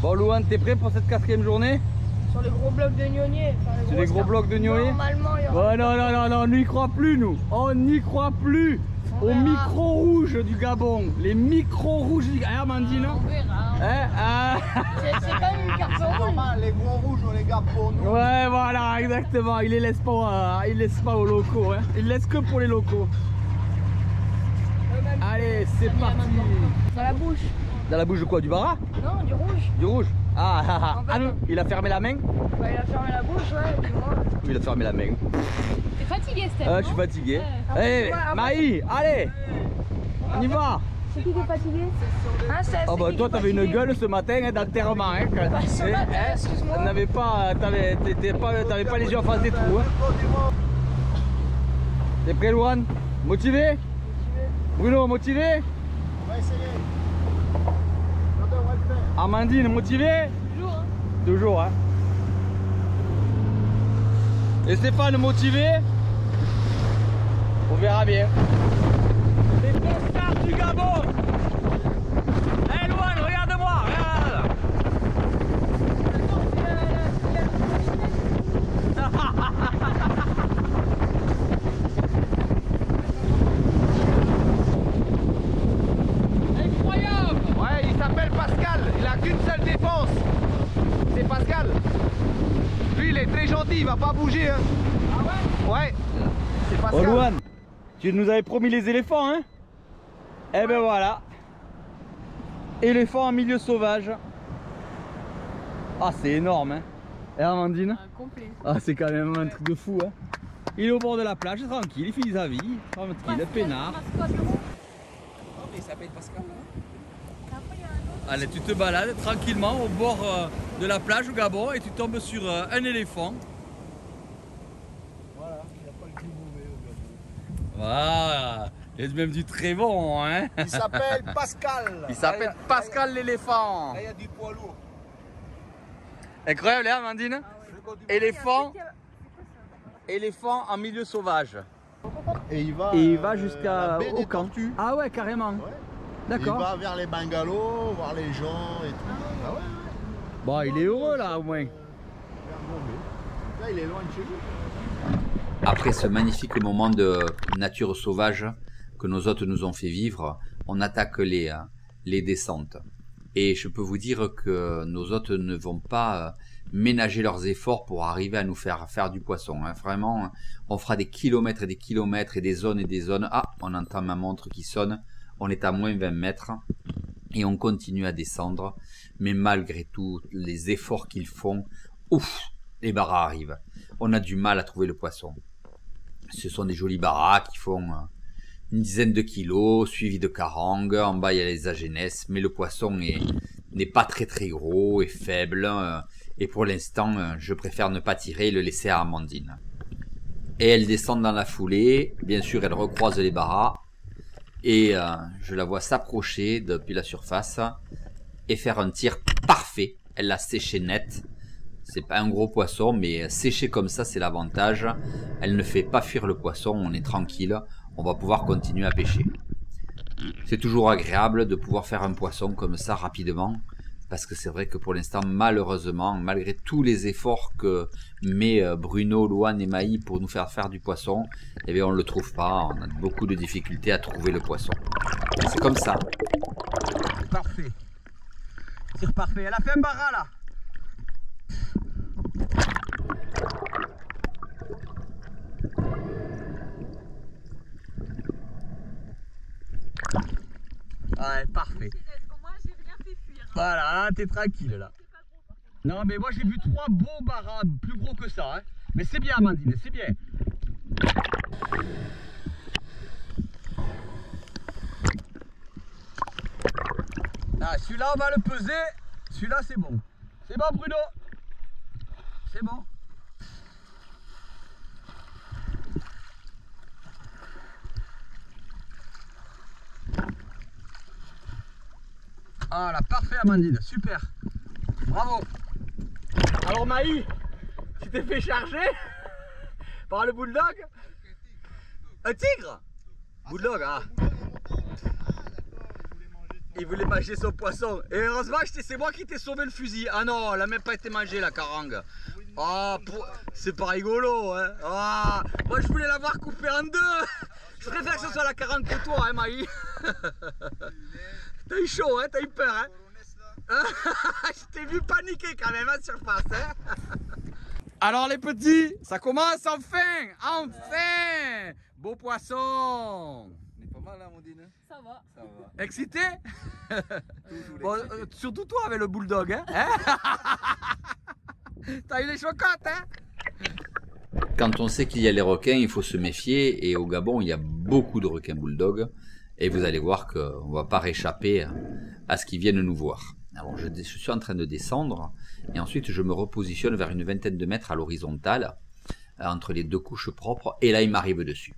Bon Louane, t'es prêt pour cette 4e journée? Sur les gros blocs de gnogné. Sur les gros blocs de gnogné? Normalement, il y aura... Oh non, on n'y croit plus nous. On n'y croit plus. Aux micros rouges du Gabon. Les micros rouges du Gabon. Amandine? On verra. C'est pas une carte normal, les gros rouges, on les garde pour nous. Ouais, voilà, exactement. Il les laisse pas aux locaux. Hein. Il laisse que pour les locaux. Allez, c'est parti. Dans la bouche. Dans la bouche de quoi? Du bara? Non, du rouge. Du rouge? Ah non, il a fermé la main? Bah, il a fermé la bouche, ouais, du moins. Oui, il a fermé la main. T'es fatigué, Steph? Ah, je suis fatigué. Eh, Maï, allez, on y va. C'est qui est fatigué? Hein, Steph? Oh bah toi t'avais une gueule ce matin hein, d'enterrement hein, excuse-moi. t'avais pas les yeux en face des trous hein. T'es prêt Louane? Motivé? Bruno, motivé? On va essayer. On devrait le faire. Amandine, motivé? Toujours, hein. Toujours hein. Et Stéphane, motivé? On verra bien. Les grosses stars du Gabon. Hey Louane, regarde-moi, regarde. Incroyable. Ouais, il s'appelle Pascal, il a qu'une seule défense. C'est Pascal. Lui, il est très gentil, il va pas bouger. Hein. Ah ouais? Ouais, c'est Pascal. Oh Louane, tu nous avais promis les éléphants hein? Eh ben voilà. Éléphant en milieu sauvage. Ah c'est énorme hein. Et Amandine? Complet. Ah c'est quand même un truc de fou hein. Il est au bord de la plage, tranquille, il fait sa vie, tranquille, peinard. Oh, mais il s'appelle Pascal. Allez, tu te balades tranquillement au bord de la plage au Gabon et tu tombes sur un éléphant. Voilà, il n'a pas le plus mauvais au Gabon. Voilà, il est même du très bon hein. Il s'appelle Pascal. Il s'appelle Pascal l'éléphant. Là, il y a du poids lourd. Incroyable hein Amandine? Éléphant. Éléphant en milieu sauvage. Et il va, jusqu'à au camp. Ah ouais, carrément. Ouais. D'accord. Il va vers les bungalows, voir les gens et tout. Ah ouais. Bon, il est heureux là au moins. Là, il est loin de chez lui. Après ce magnifique moment de nature sauvage que nos hôtes nous ont fait vivre, on attaque les descentes. Et je peux vous dire que nos hôtes ne vont pas ménager leurs efforts pour arriver à nous faire du poisson. Hein. Vraiment, on fera des kilomètres et des kilomètres et des zones et des zones. Ah, on entend ma montre qui sonne. On est à moins 20 mètres et on continue à descendre. Mais malgré tout, les efforts qu'ils font, ouf, les baras arrivent. On a du mal à trouver le poisson. Ce sont des jolis baras qui font une dizaine de kilos, suivis de carangues. En bas, il y a les agénès, mais le poisson n'est pas très gros et faible. Et pour l'instant, je préfère ne pas tirer et le laisser à Amandine. Et elle descend dans la foulée. Bien sûr, elle recroise les baras. Et je la vois s'approcher depuis la surface et faire un tir parfait. Elle l'a séché net. C'est pas un gros poisson, mais séché comme ça, c'est l'avantage. Elle ne fait pas fuir le poisson, on est tranquille. On va pouvoir continuer à pêcher. C'est toujours agréable de pouvoir faire un poisson comme ça rapidement. Parce que c'est vrai que pour l'instant, malheureusement, malgré tous les efforts que met Bruno, Louane et Maï pour nous faire du poisson, eh bien on ne le trouve pas. On a beaucoup de difficultés à trouver le poisson. C'est comme ça. Parfait. C'est parfait. Elle a fait un bara là. Ouais, parfait. Voilà, t'es tranquille là. Non mais moi j'ai vu 3 beaux baras plus gros que ça hein. Mais c'est bien Amandine, c'est bien. Ah celui-là on va le peser. Celui-là c'est bon. C'est bon Bruno. C'est bon. Ah là, parfait Amandine, super. Bravo. Alors Maï, tu t'es fait charger par le bulldog? Un tigre? Bulldog, ah. il voulait manger son poisson. Et heureusement, c'est moi qui t'ai sauvé le fusil. Ah non, elle n'a même pas été mangée la carangue. Ah, c'est pas rigolo, hein. Ah, moi je voulais l'avoir coupée en deux. Je préfère que ce soit la carangue que toi, hein, Maï. T'as eu chaud, hein, t'as eu peur, hein. Je t'ai vu paniquer quand même en surface, hein. Alors les petits, ça commence enfin, enfin. Beau poisson. On est pas mal là, Amandine. Ça va. Ça va. Excité? Bon, surtout toi avec le bulldog, hein. T'as eu les chocottes, hein. Quand on sait qu'il y a les requins, il faut se méfier. Et au Gabon, il y a beaucoup de requins bulldog. Et vous allez voir qu'on ne va pas réchapper à ce qu'ils viennent nous voir. Alors je suis en train de descendre. Et ensuite, je me repositionne vers une vingtaine de mètres à l'horizontale, entre les deux couches propres. Et là, il m'arrive dessus.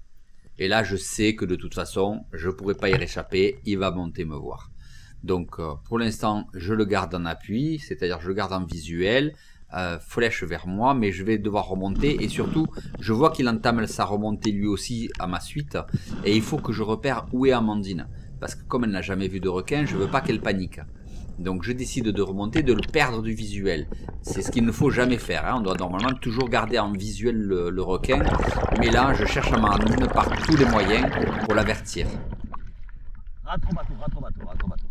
Et là, je sais que de toute façon, je ne pourrai pas y réchapper. Il va monter me voir. Donc, pour l'instant, je le garde en appui. C'est-à-dire, je le garde en visuel. Flèche vers moi, mais je vais devoir remonter. Et surtout, je vois qu'il entame sa remontée lui aussi à ma suite. Et il faut que je repère où est Amandine. Parce que comme elle n'a jamais vu de requin, je ne veux pas qu'elle panique. Donc je décide de remonter, de le perdre du visuel. C'est ce qu'il ne faut jamais faire, hein. On doit normalement toujours garder en visuel le requin. Mais là, je cherche Amandine par tous les moyens pour l'avertir. Rentre au bateau, rentre au bateau, rentre au bateau.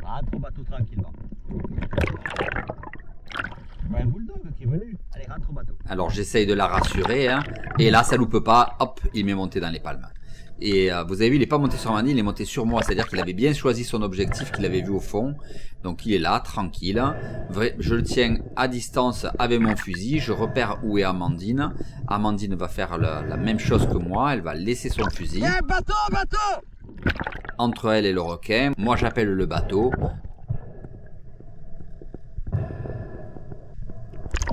Rentre au bateau tranquillement. Un bulldog qui est venu. Allez, rentre au bateau. Alors j'essaye de la rassurer, hein. Et là, ça loupe pas. Hop, il m'est monté dans les palmes. Et vous avez vu, il n'est pas monté sur Amandine, il est monté sur moi. C'est-à-dire qu'il avait bien choisi son objectif qu'il avait vu au fond. Donc il est là, tranquille. Je le tiens à distance avec mon fusil. Je repère où est Amandine. Amandine va faire la même chose que moi. Elle va laisser son fusil. Viens, bateau, bateau! Entre elle et le requin. Moi, j'appelle le bateau.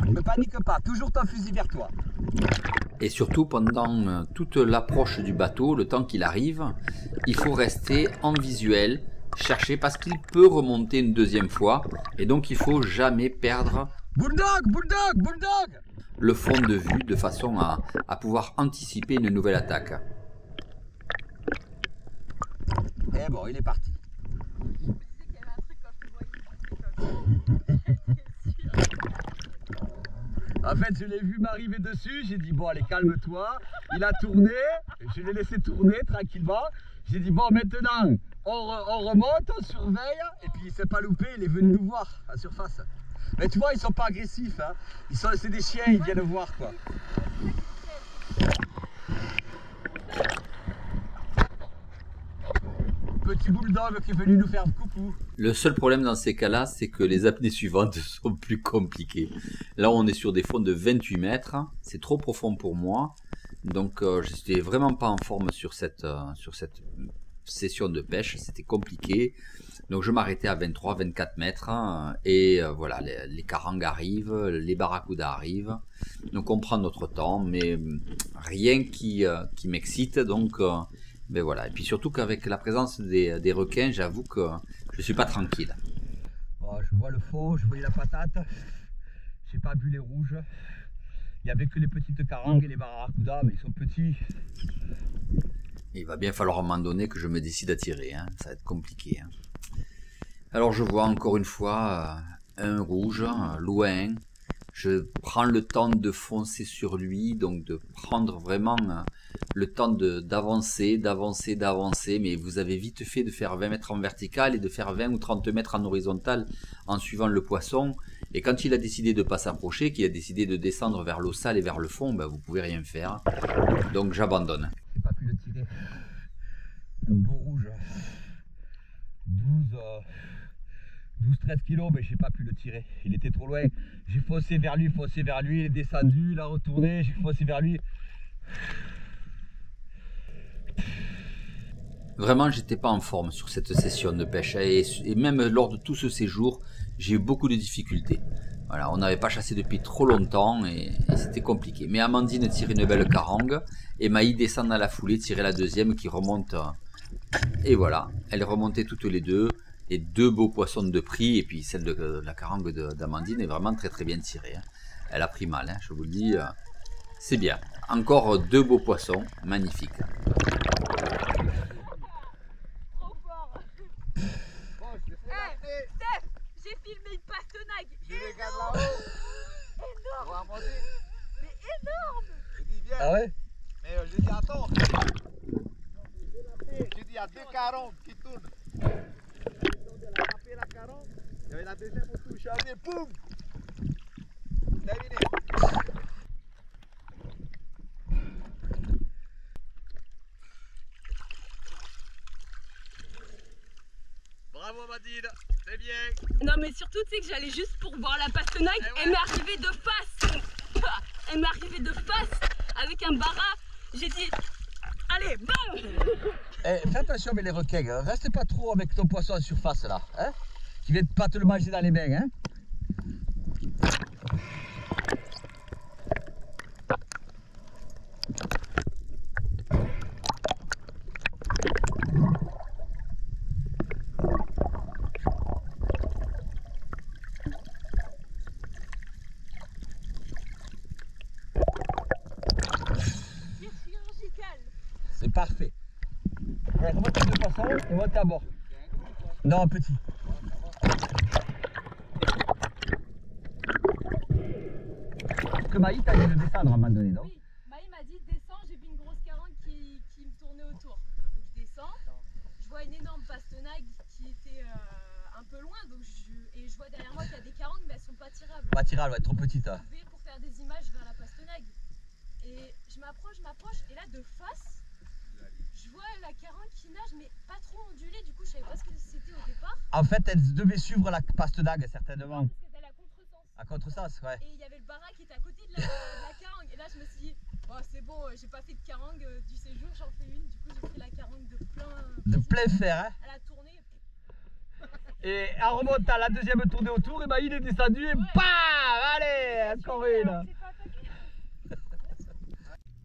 Ne panique pas, toujours ton fusil vers toi. Et surtout, pendant toute l'approche du bateau, le temps qu'il arrive, il faut rester en visuel, chercher parce qu'il peut remonter une deuxième fois. Et donc, il faut jamais perdre Bulldog, bulldog, bulldog! le fond de vue de façon à pouvoir anticiper une nouvelle attaque. Et bon, il est parti. En fait, je l'ai vu m'arriver dessus, j'ai dit bon allez calme-toi, il a tourné, je l'ai laissé tourner tranquillement, j'ai dit bon maintenant on remonte, on surveille, et puis il s'est pas loupé, il est venu nous voir à surface. Mais tu vois, ils sont pas agressifs, hein. C'est des chiens, ils viennent voir quoi. Petit bulldog qui est venu nous faire coucou. Le seul problème dans ces cas-là, c'est que les apnées suivantes sont plus compliquées. Là, on est sur des fonds de 28 mètres. C'est trop profond pour moi. Donc, je n'étais vraiment pas en forme sur cette session de pêche. C'était compliqué. Donc, je m'arrêtais à 23, 24 mètres. Et voilà, les carangues arrivent, les barracudas arrivent. Donc, on prend notre temps, mais rien qui m'excite. Donc... ben voilà, et puis surtout qu'avec la présence des requins, j'avoue que je suis pas tranquille. Oh, je vois le fond, je voyais la patate, j'ai pas vu les rouges. Il n'y avait que les petites carangues et les barracudas, mais ils sont petits. Il va bien falloir à un moment donné que je me décide à tirer, hein. Ça va être compliqué. Hein. Alors je vois encore une fois un rouge, loin. Je prends le temps de foncer sur lui, donc de prendre vraiment le temps d'avancer, mais vous avez vite fait de faire 20 mètres en vertical et de faire 20 ou 30 mètres en horizontal en suivant le poisson. Et quand il a décidé de ne pas s'approcher, qu'il a décidé de descendre vers l'eau sale et vers le fond, ben vous pouvez rien faire. Donc j'abandonne. J'ai pas pu le tirer. Un beau rouge. 12-13 kilos, mais j'ai pas pu le tirer. Il était trop loin. J'ai foncé vers lui, il est descendu, il a retourné, j'ai foncé vers lui. Vraiment, j'étais pas en forme sur cette session de pêche. Et même lors de tout ce séjour, j'ai eu beaucoup de difficultés. Voilà, on n'avait pas chassé depuis trop longtemps et c'était compliqué. Mais Amandine tire une belle carangue et Maï descend dans la foulée, tirer la deuxième qui remonte. Et voilà, elles remontaient toutes les deux. Et deux beaux poissons de prix. Et puis celle de la carangue d'Amandine est vraiment très très bien tirée. Hein. Elle a pris mal, hein, je vous le dis. C'est bien. Encore deux beaux poissons, magnifiques. J'ai dit attends. J'ai dit il y a 2,40 qui tournent. Elle a tapé la 40. Il y avait la deuxième au touche. Allez, boum. Terminé. Bravo Mathilde, c'est bien. Non mais surtout tu sais que j'allais juste pour voir la pastenague, elle m'est arrivée de face. Elle m'est arrivée de face avec un bara. J'ai dit allez bam. Fais attention avec les requins, hein. Reste pas trop avec ton poisson en surface là, hein. Qui vient pas te le manger dans les mains, hein. C'est parfait. Ouais, remonte tes deux poissons et monte à bord. Non, petit. Parce que Maï t'a dit de descendre à un moment donné, non? Oui, Maï m'a dit descends, j'ai vu une grosse carangue qui me tournait autour. Donc je descends, je vois une énorme pastenague qui était un peu loin, donc et je vois derrière moi qu'il y a des carangues mais elles sont pas tirables. Pas tirable, ouais, trop petite. Hein. Je vais pour faire des images vers la pastenague. Et je m'approche, et là de face, je vois la carangue qui nage mais pas trop ondulée, du coup je savais pas ce que c'était au départ. En fait, elle devait suivre la pastenague certainement. Parce qu'elle était à contresens. À contresens, ouais. Et il y avait le bara qui était à côté de la carangue. Et là je me suis dit, bon, c'est bon, j'ai pas fait de carangue du séjour, j'en fais une. Du coup j'ai pris la carangue de plein fer, hein. Elle a tourné. Et en remontant la deuxième tournée autour, et Maï est descendu et bam, allez, encore une.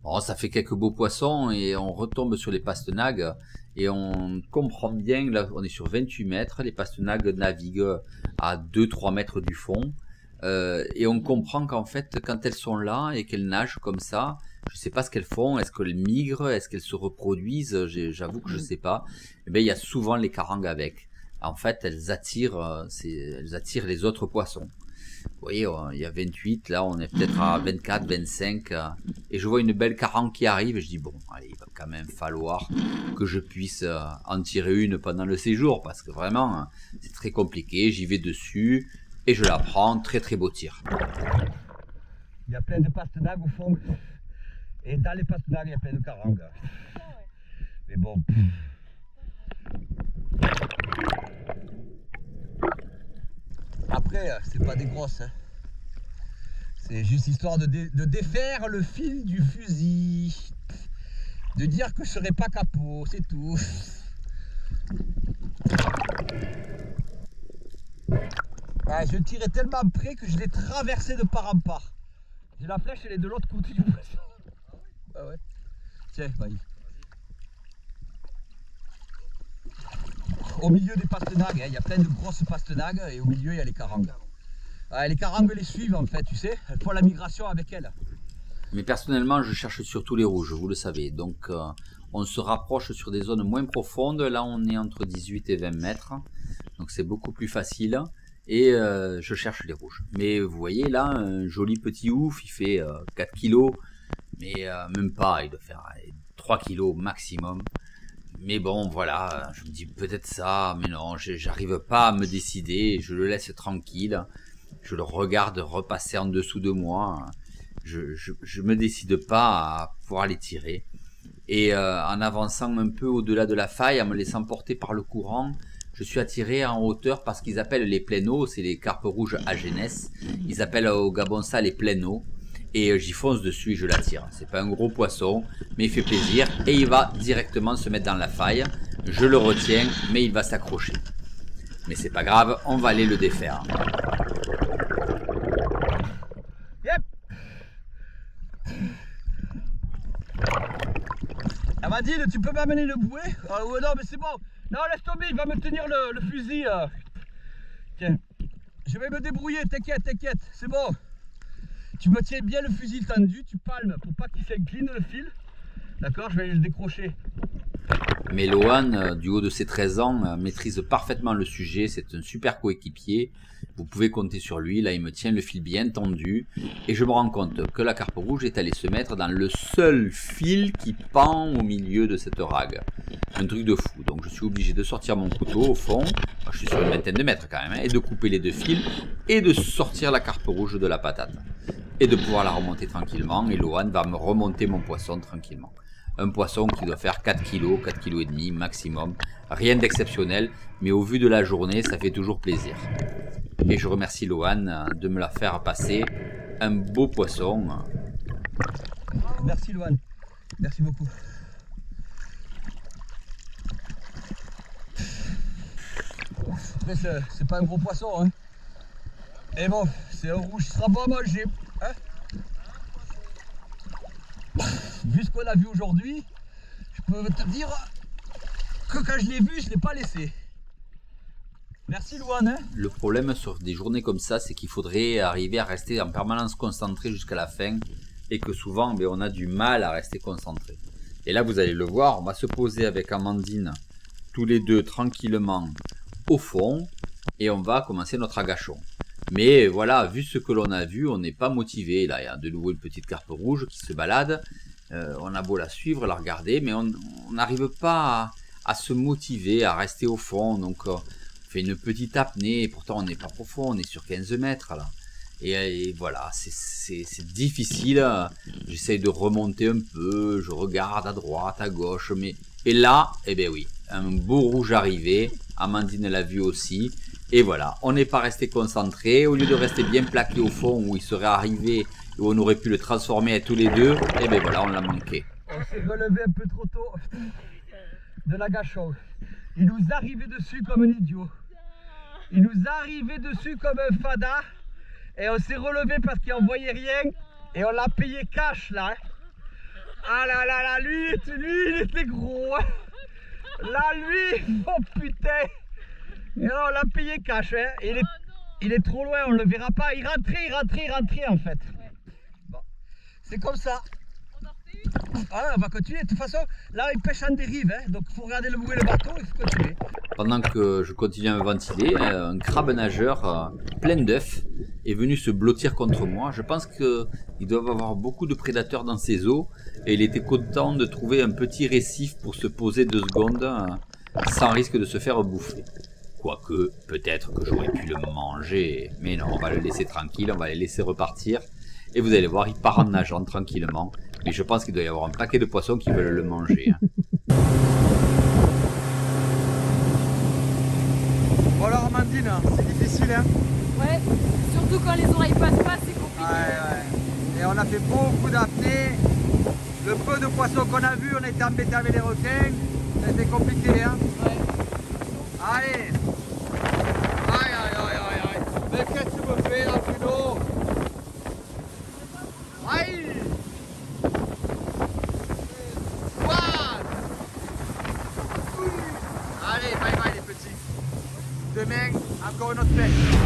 Bon, ça fait quelques beaux poissons et on retombe sur les pastenagues et on comprend bien, là on est sur 28 mètres, les pastenagues naviguent à 2-3 mètres du fond et on comprend qu'en fait quand elles sont là et qu'elles nagent comme ça, je sais pas ce qu'elles font, est-ce qu'elles migrent, est-ce qu'elles se reproduisent, j'avoue que je sais pas, mais il y a souvent les carangues avec. En fait elles attirent les autres poissons. Vous voyez, il y a 28, là on est peut-être à 24, 25, et je vois une belle carangue qui arrive, et je dis bon, allez, il va quand même falloir que je puisse en tirer une pendant le séjour, parce que vraiment, c'est très compliqué, j'y vais dessus, et je la prends, très très beau tir. Il y a plein de pastenagues au fond, et dans les pastenagues, il y a plein de carangues. Mais bon... Après, c'est pas des grosses, hein. C'est juste histoire de défaire le fil du fusil, de dire que je serai pas capot, c'est tout. Ouais, je tirais tellement près que je l'ai traversé de part en part. J'ai la flèche, elle est de l'autre côté du poisson. Ah ouais. Tiens, Maï. Au milieu des pastenagues, il y a plein de grosses pastenagues et au milieu il y a les carangues. Les carangues les suivent en fait, tu sais, elles font la migration avec elles. Mais personnellement, je cherche surtout les rouges, vous le savez. Donc on se rapproche sur des zones moins profondes. Là, on est entre 18 et 20 mètres. Donc c'est beaucoup plus facile. Et je cherche les rouges. Mais vous voyez là, un joli petit ouf, il fait 4 kilos. Mais même pas, il doit faire 3 kilos maximum. Mais bon, voilà, je me dis peut-être ça, mais non, j'arrive pas à me décider, je le laisse tranquille, je le regarde repasser en dessous de moi, je me décide pas à pouvoir les tirer. Et en avançant un peu au-delà de la faille, en me laissant porter par le courant, je suis attiré en hauteur parce qu'ils appellent les pleineaux, c'est les carpes rouges agenès, ils appellent au Gabon ça les pleineaux. Et j'y fonce dessus et je l'attire. C'est pas un gros poisson, mais il fait plaisir. Et il va directement se mettre dans la faille. Je le retiens, mais il va s'accrocher. Mais c'est pas grave, on va aller le défaire. Yep. Elle m'a dit, tu peux m'amener le bouet? Ouais, non, mais c'est bon. Non, laisse tomber, il va me tenir le fusil. Tiens, je vais me débrouiller, t'inquiète, c'est bon. Tu me tiens bien le fusil tendu, tu palmes pour pas qu'il s'incline le fil. D'accord, je vais le décrocher. Mais Lohan, du haut de ses 13 ans, maîtrise parfaitement le sujet. C'est un super coéquipier. Vous pouvez compter sur lui. Là, il me tient le fil bien tendu. Et je me rends compte que la carpe rouge est allée se mettre dans le seul fil qui pend au milieu de cette rague. Un truc de fou. Donc, je suis obligé de sortir mon couteau au fond. Moi, je suis sur une vingtaine de mètres quand même. Et de couper les deux fils. Et de sortir la carpe rouge de la patate. Et de pouvoir la remonter tranquillement. Et Lohan va me remonter mon poisson tranquillement. Un poisson qui doit faire 4 kg, 4 kg et demi maximum. Rien d'exceptionnel, mais au vu de la journée, ça fait toujours plaisir. Et je remercie Lohan de me la faire passer. Un beau poisson. Merci Lohan, merci beaucoup. Après c'est pas un gros poisson hein. Et bon, c'est un rouge, il sera bon à manger. Hein, vu ce qu'on a vu aujourd'hui, je peux te dire que quand je l'ai vu, je l'ai pas laissé. Merci Lohan. Hein. Le problème sur des journées comme ça, c'est qu'il faudrait arriver à rester en permanence concentré jusqu'à la fin. Et que souvent, on a du mal à rester concentré. Et là, vous allez le voir, on va se poser avec Amandine, tous les deux tranquillement au fond. Et on va commencer notre agachon. Mais voilà, vu ce que l'on a vu, on n'est pas motivé. Là, il y a de nouveau une petite carpe rouge qui se balade. On a beau la suivre, la regarder, mais on n'arrive pas à se motiver, à rester au fond. Donc, on fait une petite apnée. Et pourtant, on n'est pas profond, on est sur 15 mètres là. Et voilà, c'est difficile. J'essaye de remonter un peu, je regarde à droite, à gauche. Et là, eh bien oui, un beau rouge arrivé. Amandine l'a vu aussi. Et voilà, on n'est pas resté concentré. Au lieu de rester bien plaqué au fond où il serait arrivé et où on aurait pu le transformer à tous les deux, et bien voilà, on l'a manqué. On s'est relevé un peu trop tôt de l'agachon. Il nous arrivait dessus comme un idiot. Il nous arrivait dessus comme un fada. Et on s'est relevé parce qu'il n'en voyait rien. Et on l'a payé cash là. Ah là là là, lui il était gros. Là lui, oh putain. Et là, on l'a payé cash, hein. Il est trop loin, on le verra pas. Il rentrait en fait. Bon, c'est comme ça. On en refait une. Ah, on va continuer. De toute façon, là, il pêche en dérive, hein. Donc, il faut regarder le bruit le bateau, il faut continuer. Pendant que je continue à me ventiler, un crabe nageur plein d'œufs est venu se blottir contre moi. Je pense qu'ils doivent avoir beaucoup de prédateurs dans ces eaux. Et il était content de trouver un petit récif pour se poser 2 secondes sans risque de se faire bouffer. Quoique, peut-être que j'aurais pu le manger. Mais non, on va le laisser tranquille, on va les laisser repartir. Et vous allez voir, il part en nageant tranquillement. Mais je pense qu'il doit y avoir un paquet de poissons qui veulent le manger. Bon alors Amandine, c'est difficile hein. Ouais, surtout quand les oreilles passent pas, c'est compliqué. Ouais. Et on a fait beaucoup d'apnées. Le peu de poissons qu'on a vu, on était embêtés avec les requins. C'était compliqué hein. Ouais. Allez. Aïe aïe aïe aïe aïe. Mais qu'est-ce que tu me fais là, Bruno? Aïe. What? Allez, bye bye les petits. Demain, encore une autre pêche.